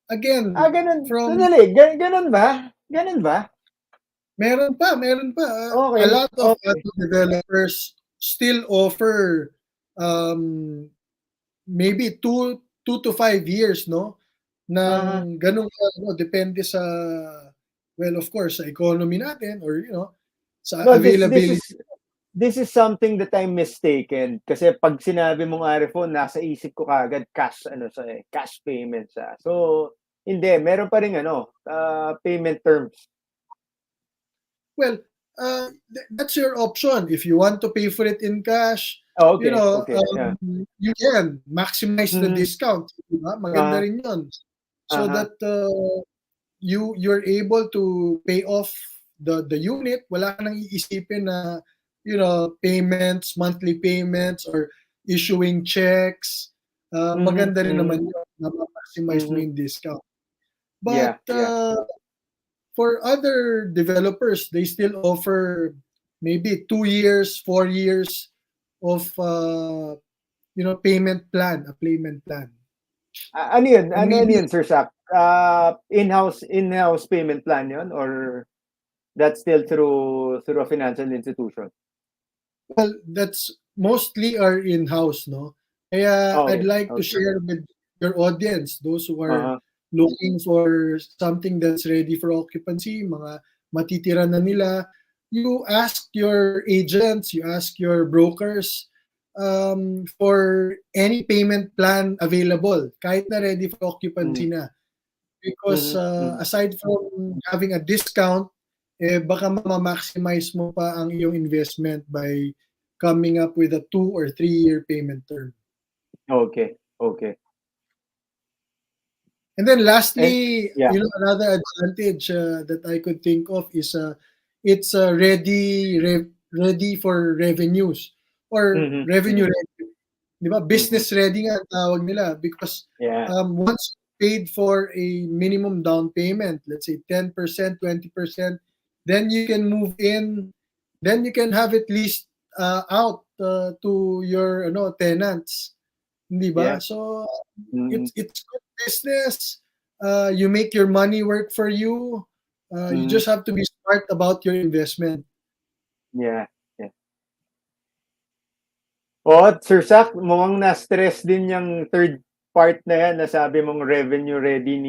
E: Again,
C: Ganun.
E: from
C: Sandali, ganun ba? Ganun ba?
E: meron pa. A
C: Okay.
E: lot of
C: Okay.
E: developers still offer um, maybe 2 to 5 years, no?
C: Uh-huh.
E: Ng ganung depende sa well, of course, sa economy natin or sa
C: No,
E: availability.
C: this is something that I'm mistaken kasi pag sinabi mong RFO, nasa isip ko kaagad cash payment siya. So, hindi, meron pa ring payment terms.
E: Well, that's your option. If you want to pay for it in cash,
C: Oh, okay. Okay. Yeah.
E: you can maximize the
C: Mhm.
E: discount. Diba? Maganda
C: Uh-huh.
E: rin yun. So
C: Uh-huh.
E: that you're able to pay off the unit, wala ka nang iisipin na, payments, monthly payments, or issuing checks. Maganda rin naman yun na ma-maximize mo yung discount.
C: Yeah,
E: But for other developers, they still offer maybe 2 years, 4 years of payment plan, a payment plan.
C: Ano yun?
E: And
C: Ano
E: maybe
C: yun, Sir Sak? In-house payment plan yun? Or that's still through a financial institution?
E: well, that's mostly our in-house, no? Kaya I'd
C: Okay,
E: like to
C: okay.
E: share with your audience, those who are
C: Uh-huh.
E: looking for something that's ready for occupancy, mga matitira na nila, you ask your agents, you ask your brokers for any payment plan available, kahit na ready for occupancy
C: Mm-hmm.
E: na. Because
C: Mm-hmm.
E: aside from having a discount, baka ma-maximize mo pa ang iyong investment by coming up with a 2 or 3 year payment term.
C: Okay, okay.
E: And then
C: And
E: lastly,
C: yeah.
E: another advantage that I could think of is it's ready for revenues or
C: Mm-hmm.
E: revenue
C: Mm-hmm.
E: ready. Di ba?
C: Mm-hmm.
E: Business ready nga ang tawag nila because
C: Yeah.
E: once paid for a minimum down payment, let's say 10%, 20%, then you can move in, then you can have it leased out to your tenants. Di ba?
C: Yeah.
E: So
C: Mm-hmm.
E: it's good business. You make your money work for you. You
C: Mm-hmm.
E: just have to be smart about your investment.
C: Yeah. Yeah. Oh, Sir Sak, mukhang na-stress din yung third part na yan na sabi mong revenue ready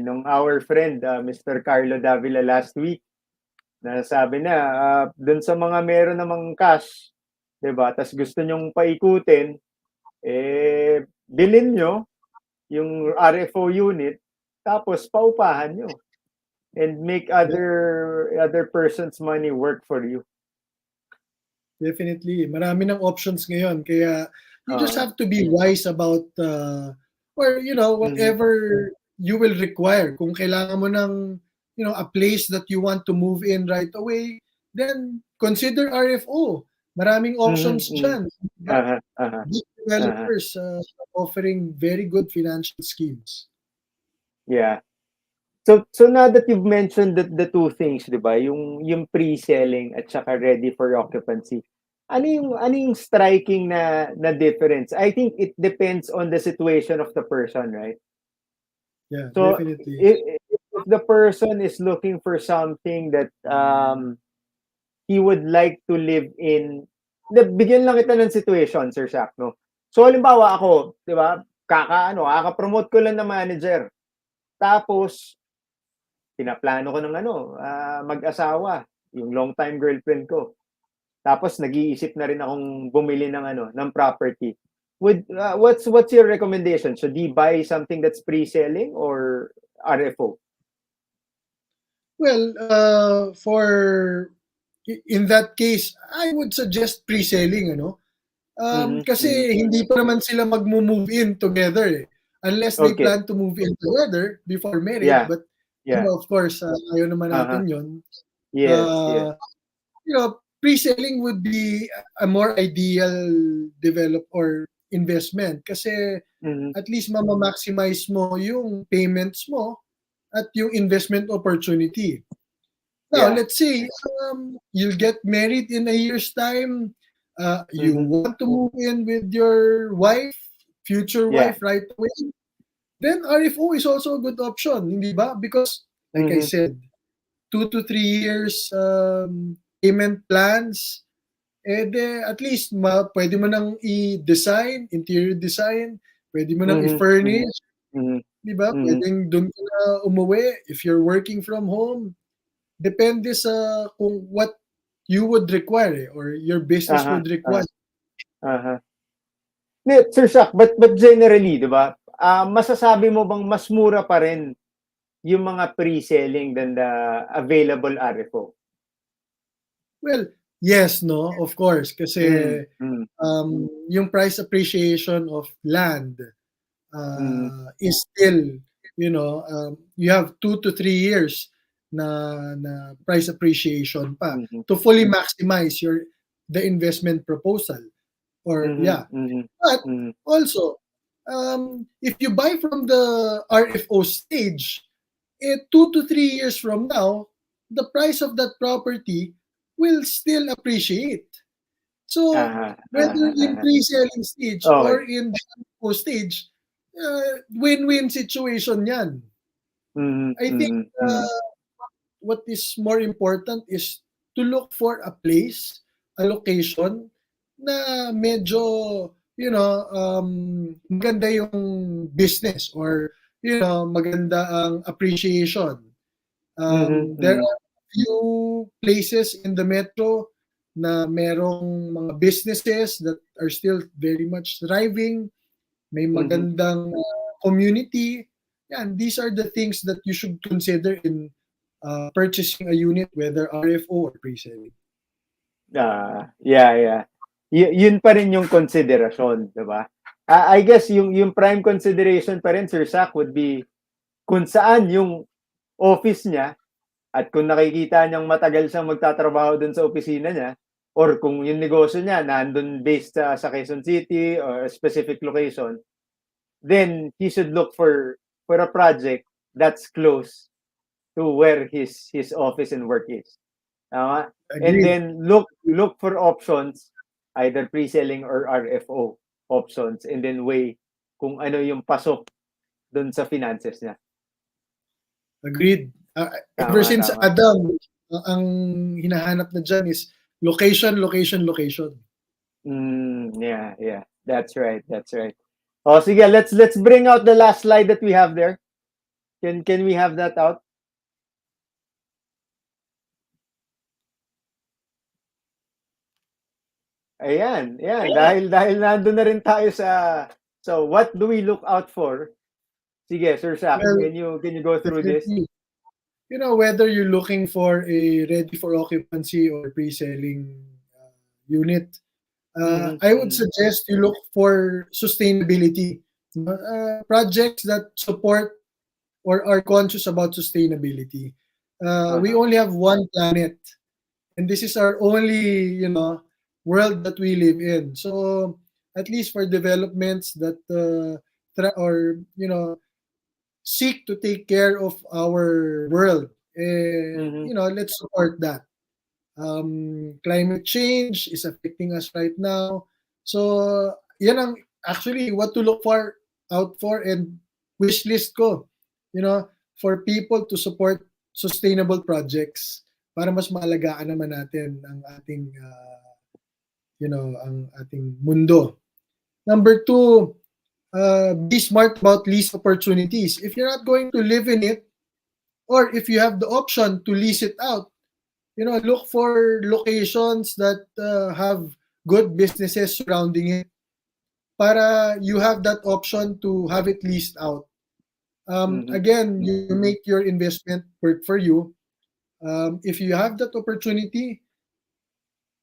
C: nung our friend, Mr. Carlo Davila last week. Na sabi na, dun sa mga meron namang cash, 'di ba? Tas gusto nyong paikutin, bilhin nyo yung RFO unit, tapos paupahan nyo and make other person's money work for you.
E: Definitely. Marami ng options ngayon. Kaya you just
C: Uh,
E: have to be wise about or
C: mhm,
E: whatever you will require. Kung kailangan mo ng a place that you want to move in right away, then consider RFO. Maraming
C: mhm,
E: options
C: mhm.
E: dyan.
C: Uh-huh, uh-huh,
E: Big
C: uh-huh.
E: developers offering very good financial schemes.
C: Yeah. So now that you've mentioned the two things, 'di ba? Yung pre-selling at saka ready for occupancy. Ano yung striking na difference? I think it depends on the situation of the person, right?
E: Yeah,
C: So
E: definitely.
C: if the person is looking for something that he would like to live in, bigyan lang kita ng situation, Sir Shaq, no? So halimbawa ako, 'di ba? Kaka-promote ko lang na manager. Tapos pinaplano ko ng mag-asawa, yung long time girlfriend ko. Tapos nag-iisip na rin akong bumili ng property. What's your recommendation? Should he buy something that's pre-selling or RFO?
E: Well, in that case, I would suggest pre-selling,
C: Mhm,
E: Kasi
C: mhm.
E: hindi pa naman sila magmo-move in together, eh. Unless they
C: Okay.
E: plan to move in together before marriage,
C: Yeah.
E: but
C: Yeah.
E: of course, ayaw naman
C: Uh-huh.
E: natin 'yun.
C: Yes, yes.
E: Pre-selling would be a more ideal develop or investment kasi
C: Mhm.
E: at least mama-maximize mo yung payments mo at yung investment opportunity. Now,
C: Yeah.
E: let's say you'll get married in a year's time. You
C: Mhm.
E: want to move in with your wife, future
C: Yeah.
E: wife, right away. Then RFO is also a good option, hindi ba? Because, like I
C: Mhm.
E: said, 2 to 3 years payment plans. At least pwede mo nang i-design, interior design, pwede mo nang
C: Mhm. Mhm.
E: i-furnish,
C: Mhm.
E: di ba?
C: Mhm.
E: Pwedeng doon ka na umuwi if you're working from home. Depende sa kung what you would require or your business
C: Uh-huh.
E: would require.
C: Uh-huh. Sir Shaq, but generally, 'di ba? Masasabi mo bang mas mura pa rin yung mga pre-selling than the available RFO?
E: Well, yes, no, of course. Kasi
C: Mm. Mm.
E: yung price appreciation of land
C: Mm.
E: is still, you have 2 to 3 years na price appreciation pa
C: Mhm.
E: to fully maximize the investment proposal. Or
C: Mhm. Mhm.
E: but
C: Mhm.
E: also, if you buy from the RFO stage, 2 to 3 years from now, the price of that property will still appreciate. So
C: Aha,
E: whether
C: aha,
E: in
C: aha.
E: pre-selling stage
C: Okay.
E: or in the RFO stage, win-win situation yan.
C: Mhm.
E: I think
C: Mhm. Mhm.
E: what is more important is to look for a place, a location na medyo, maganda yung business, or, maganda ang appreciation.
C: Mhm.
E: There
C: Mhm.
E: are few places in the metro na merong mga businesses that are still very much thriving, may
C: Mhm.
E: magandang community. Yan, these are the things that you should consider in purchasing a unit, whether RFO or pre-selling.
C: Yeah. Yun pa rin yung konsiderasyon, 'di ba? I guess yung prime consideration pa rin, Sir Sak, would be kung saan yung office niya at kung nakikita niyang matagal siyang magtatrabaho dun sa opisina niya or kung yung negosyo niya nandun based sa Quezon City or a specific location, then he should look for a project that's close to where his office and work is. Tama? And
E: Agreed.
C: then look for options, either pre-selling or RFO options, and then weigh kung ano yung pasok dun sa finances niya.
E: Agreed. Ever
C: Tama,
E: since
C: tama.
E: Adam, ang hinahanap na dyan is location, location, location.
C: Yeah. That's right. Oh, sige, let's bring out the last slide that we have there. Can we have that out? Ayan. Dahil nandun na rin tayo sa so what do we look out for? Sige, Sir Sak,
E: Well,
C: can you go through this?
E: definitely. Whether you're looking for a ready-for-occupancy or pre-selling unit,
C: Mhm.
E: I would
C: Mhm.
E: suggest you look for sustainability. Projects that support or are conscious about sustainability. We
C: Uh-huh.
E: only have one planet, and this is our only, world that we live in. So, at least for developments that or seek to take care of our world,
C: Mhm.
E: let's support that. Climate change is affecting us right now. So, yan ang actually what to look for out for and wish list ko, for people to support sustainable projects para mas maalagaan naman natin ang ating ang ating mundo. Number two, be smart about lease opportunities. If you're not going to live in it, or if you have the option to lease it out, look for locations that have good businesses surrounding it para you have that option to have it leased out.
C: Mhm.
E: Again, you make your investment work for you. If you have that opportunity,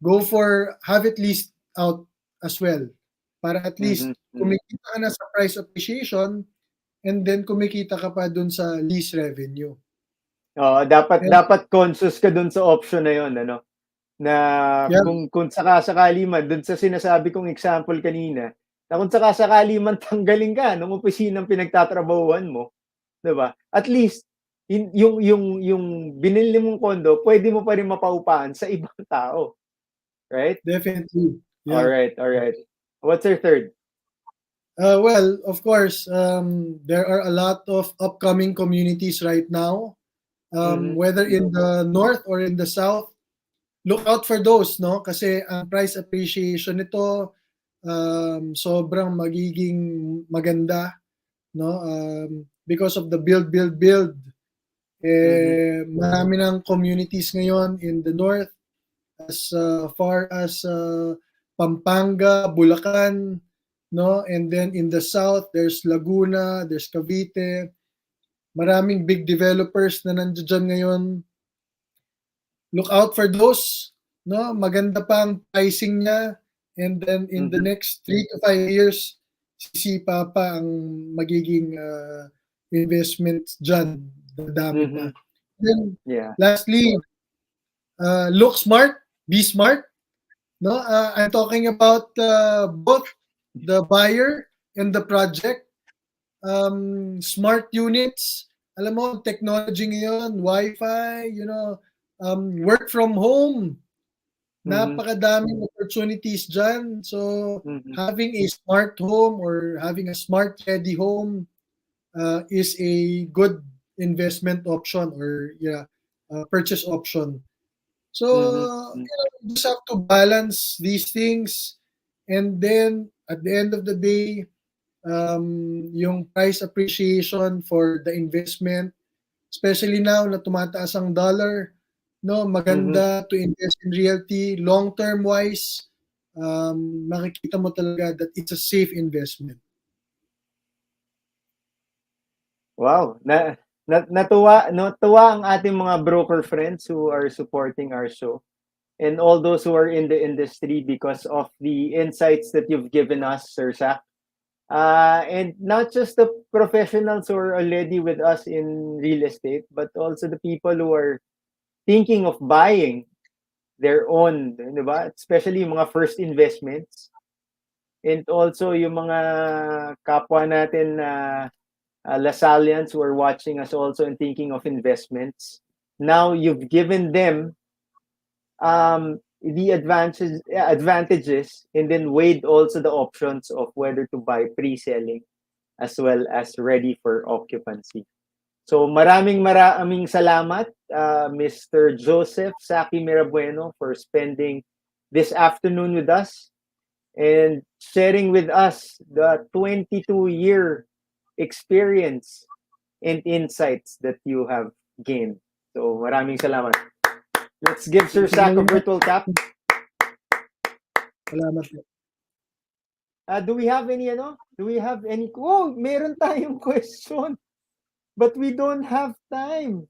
E: go for have it leased out as well. Para at
C: Mhm.
E: least
C: Mhm.
E: kumikita ka na sa price appreciation, and then kumikita ka pa dun sa lease revenue.
C: Oo, dapat
E: And
C: dapat conscious ka dun sa option na yon, ano? Na
E: yeah,
C: kung sakasakali man dun sa sinasabi kong example kanina, na kung sakasakali man tanggalin ka nung opisinang pinagtatrabahuhan mo, 'di ba? At least yung binili mong kondo, pwede mo pa rin mapaupahan sa ibang tao, right?
E: definitely.
C: All
E: Yeah.
C: right, all right. What's your third?
E: Well, of course, there are a lot of upcoming communities right now,
C: Mhm.
E: whether in the north or in the south. Look out for those, no? Kasi ang price appreciation nito, sobrang magiging maganda, no? Because of the build.
C: Mhm.
E: Marami ng communities ngayon in the north, as far as Pampanga, Bulacan, no? And then in the south, there's Laguna, there's Cavite. Maraming big developers na nandiyan ngayon. Look out for those, no? Maganda pa ang pricing niya, and then in the
C: Mhm.
E: next 3 to 5 years, sisipa pa ang magiging investments diyan, dadami pa.
C: Mhm.
E: Then
C: Yeah.
E: lastly, look smart, be smart. No, I'm talking about both the buyer and the project. Smart units, alam mo, technology ngayon, Wi-Fi, work from home.
C: Mm-hmm.
E: Napakadaming opportunities dyan. So,
C: Mm-hmm.
E: having a smart home or having a smart ready home is a good investment option or purchase option. So,
C: Mm-hmm.
E: you just have to balance these things, and then at the end of the day, yung price appreciation for the investment, especially now na tumataas ang dollar, no,
C: Mm-hmm.
E: maganda to invest in realty long term wise. Makikita mo talaga that it's a safe investment.
C: Wow. Natuwa ang ating mga broker friends who are supporting our show, and all those who are in the industry because of the insights that you've given us, Sir Sak. And not just the professionals who are already with us in real estate, but also the people who are thinking of buying their own, di ba? Especially yung mga first investments. And also yung mga kapwa natin na Lasallians who are watching us also and thinking of investments. Now you've given them the advantages and then weighed also the options of whether to buy pre-selling as well as ready for occupancy. So maraming salamat, Mr. Joseph Saki Mirabueno, for spending this afternoon with us and sharing with us the 22-year experience and insights that you have gained. So maraming salamat. Let's give Sir Sak a virtual tap.
E: Salamat.
C: Do we have any oh, meron tayong question. But we don't have time.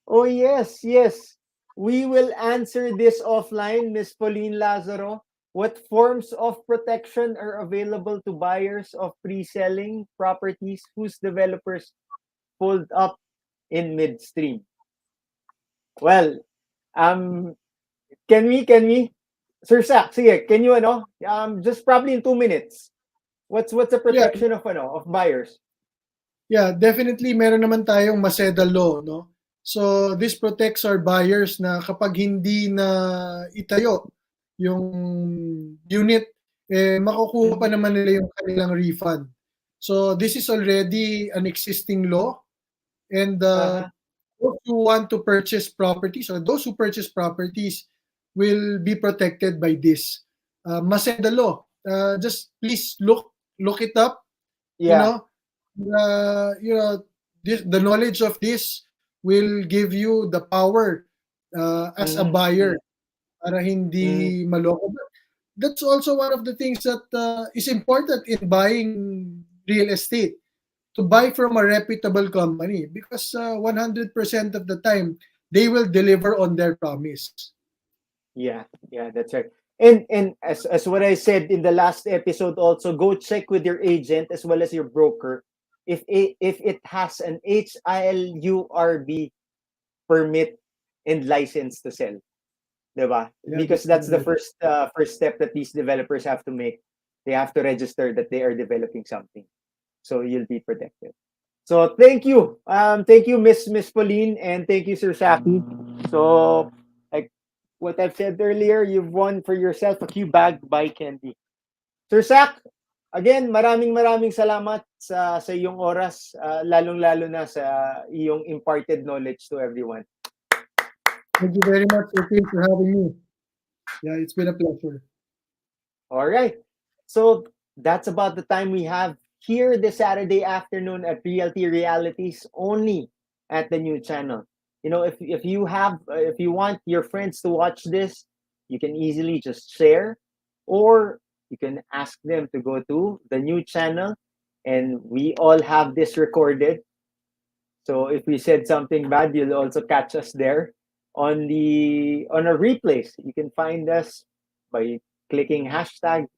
C: Oh, yes, yes. We will answer this offline, Miss Pauline Lazaro. What forms of protection are available to buyers of pre-selling properties whose developers pulled up in midstream? Well, um, can we, Sir Sak, sige, can you, just probably in 2 minutes, what's the
E: Yeah,
C: protection of buyers?
E: yeah, definitely meron naman tayong Maseda law, no? So this protects our buyers na kapag hindi na itayo yung unit, makukuha pa naman nila yung kanilang refund. So this is already an existing law, and
C: Uh-huh.
E: those who want to purchase properties or those who purchase properties will be protected by this. Maseda law. Just please look it up. You
C: Yeah.
E: know, the knowledge of this will give you the power as a
C: Mm-hmm.
E: buyer para
C: Mm-hmm.
E: hindi maloko. But that's also one of the things that is important in buying real estate, to buy from a reputable company, because 100% of the time they will deliver on their promise.
C: Yeah, yeah, that's right. And as what I said in the last episode, also go check with your agent as well as your broker if it has an HILURB permit and license to sell, diba?
E: Yeah,
C: Because that's the first step that these developers have to make. They have to register that they are developing something, so you'll be protected. So thank you, Miss Pauline, and thank you, Sir Saki. So like what I've said earlier, you've won for yourself a Q bag by Candy. Sir Sak, again, maraming salamat sa iyong oras, lalong-lalo na sa iyong imparted knowledge to everyone.
E: Thank you very much, Sophie, for having me. Yeah, it's been a pleasure.
C: All right. So that's about the time we have here this Saturday afternoon at Realty Realities, only at the new channel. You know, if you want your friends to watch this, you can easily just share, or you can ask them to go to the new channel, and we all have this recorded. So if we said something bad, you'll also catch us there on our replays. You can find us by clicking hashtag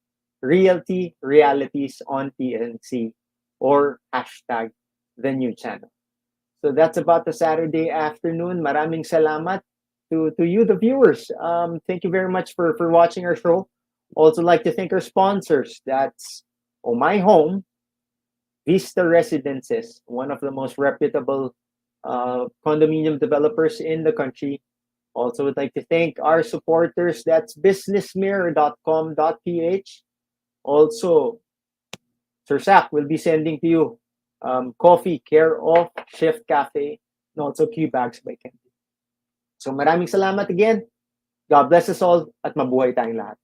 C: Realty Realities on TNC or hashtag the new channel. So that's about the Saturday afternoon. Maraming salamat to you, the viewers. Thank you very much for watching our show. Also like to thank our sponsors. That's My Home, Vista Residences, one of the most reputable condominium developers in the country. Also would like to thank our supporters. That's businessmirror.com.ph. Also, Sir Sak will be sending to you coffee care of Chef Cafe and also Q Bags by Candy. So maraming salamat again. God bless us all at mabuhay tayong lahat.